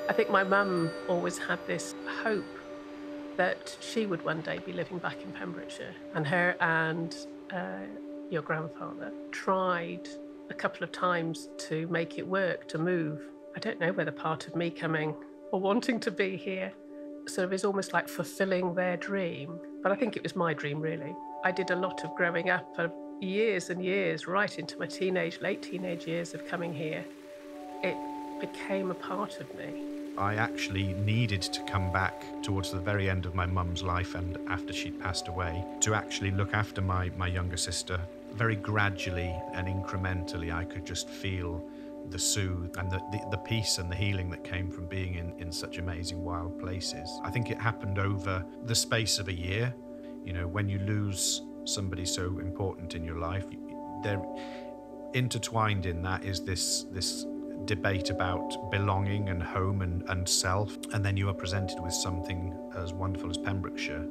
I think my mum always had this hope that she would one day be living back in Pembrokeshire. And her and your grandfather tried a couple of times to make it work, to move. I don't know whether part of me coming or wanting to be here sort of is almost like fulfilling their dream. But I think it was my dream, really. I did a lot of growing up, of years and years, right into my late teenage years of coming here. It became a part of me. I actually needed to come back towards the very end of my mum's life and after she'd passed away to actually look after my younger sister. Very gradually and incrementally, I could just feel the soothe and the peace and the healing that came from being in such amazing wild places. I think it happened over the space of a year. You know, when you lose somebody so important in your life, they're intertwined in that is this debate about belonging and home and self, and then you are presented with something as wonderful as Pembrokeshire.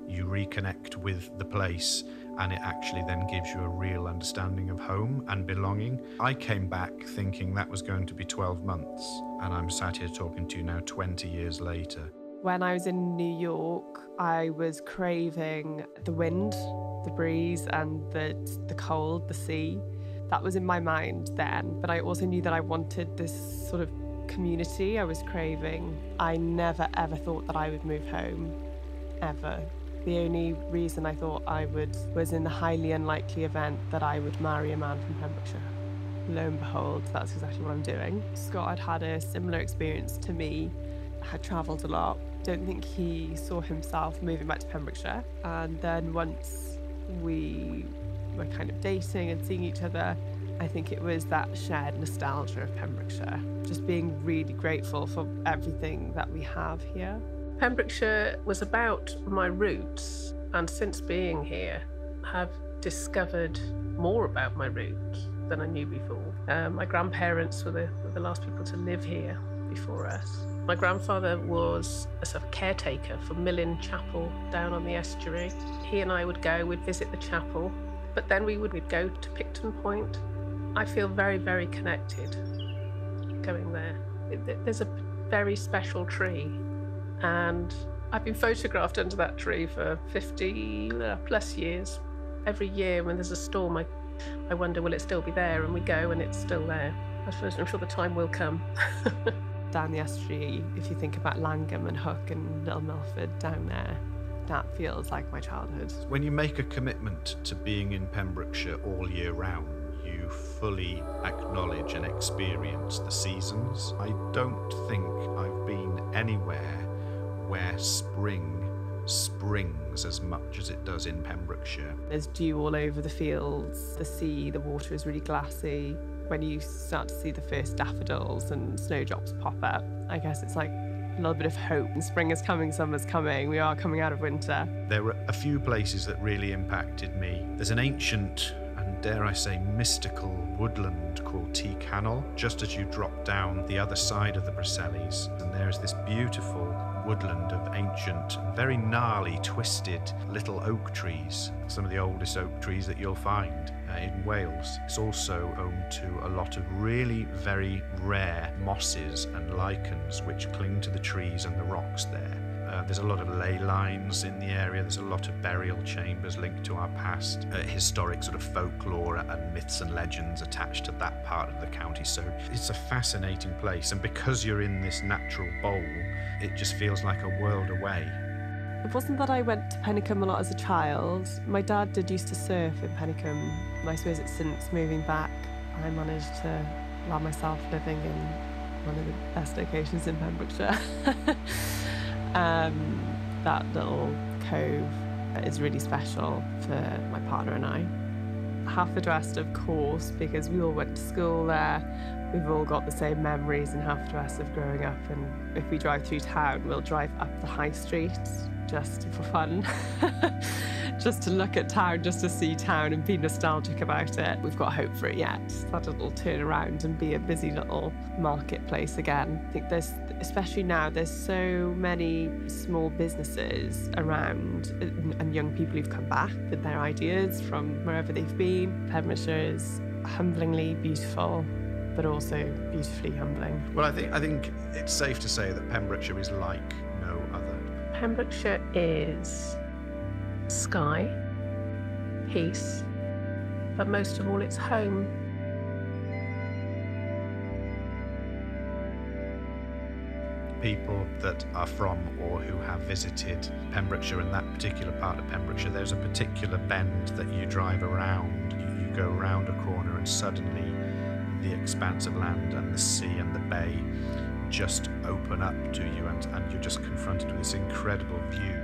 You reconnect with the place, and it actually then gives you a real understanding of home and belonging. I came back thinking that was going to be 12 months, and I'm sat here talking to you now 20 years later. When I was in New York, I was craving the wind, the breeze, and the cold, the sea. That was in my mind then, but I also knew that I wanted this sort of community I was craving. I never ever thought that I would move home, ever. The only reason I thought I would was in the highly unlikely event that I would marry a man from Pembrokeshire. Lo and behold, that's exactly what I'm doing. Scott had a similar experience to me, had travelled a lot. Don't think he saw himself moving back to Pembrokeshire. And then once we were kind of dating and seeing each other, I think it was that shared nostalgia of Pembrokeshire, just being really grateful for everything that we have here. Pembrokeshire was about my roots, and since being here, have discovered more about my roots than I knew before. My grandparents were the last people to live here before us. My grandfather was a sort of caretaker for Millin Chapel down on the estuary. He and I would go, we'd visit the chapel, but then we'd go to Picton Point. I feel very, very connected going there. There's a very special tree, and I've been photographed under that tree for 50 plus years. Every year when there's a storm, I wonder, will it still be there? And we go and it's still there. I'm sure the time will come. Down the estuary, if you think about Langham and Hook and Little Milford down there, that feels like my childhood. When you make a commitment to being in Pembrokeshire all year round, you fully acknowledge and experience the seasons. I don't think I've been anywhere where spring springs as much as it does in Pembrokeshire. There's dew all over the fields, the sea, the water is really glassy. When you start to see the first daffodils and snowdrops pop up, I guess it's like a little bit of hope. Spring is coming, summer's coming, we are coming out of winter. There were a few places that really impacted me. There's an ancient and, dare I say, mystical woodland called Tea Cannel, just as you drop down the other side of the Bracelles, and there's this beautiful woodland of ancient, very gnarly, twisted little oak trees, some of the oldest oak trees that you'll find in Wales. It's also home to a lot of really very rare mosses and lichens which cling to the trees and the rocks there. There's a lot of ley lines in the area. There's a lot of burial chambers linked to our past, historic sort of folklore and myths and legends attached to that part of the county. So it's a fascinating place, and because you're in this natural bowl, it just feels like a world away. It wasn't that I went to Penicombe a lot as a child. My dad did used to surf in Penicombe. I suppose it's since moving back, I managed to allow myself living in one of the best locations in Pembrokeshire. That little cove is really special for my partner and I. Half-Dressed, of course, because we all went to school there. We've all got the same memories in Half-Dressed of growing up, and if we drive through town, we'll drive up the high street just for fun. Just to look at town, just to see town and be nostalgic about it. We've got hope for it yet, that it'll turn around and be a busy little marketplace again. I think there's, especially now, there's so many small businesses around and young people who've come back with their ideas from wherever they've been. Pembrokeshire is humblingly beautiful. but also beautifully humbling. Well, I think it's safe to say that Pembrokeshire is like no other. Pembrokeshire is sky, peace, but most of all, it's home. People that are from or who have visited Pembrokeshire and that particular part of Pembrokeshire, there's a particular bend that you drive around. You go around a corner and suddenly the expanse of land and the sea and the bay just open up to you, and you're just confronted with this incredible view.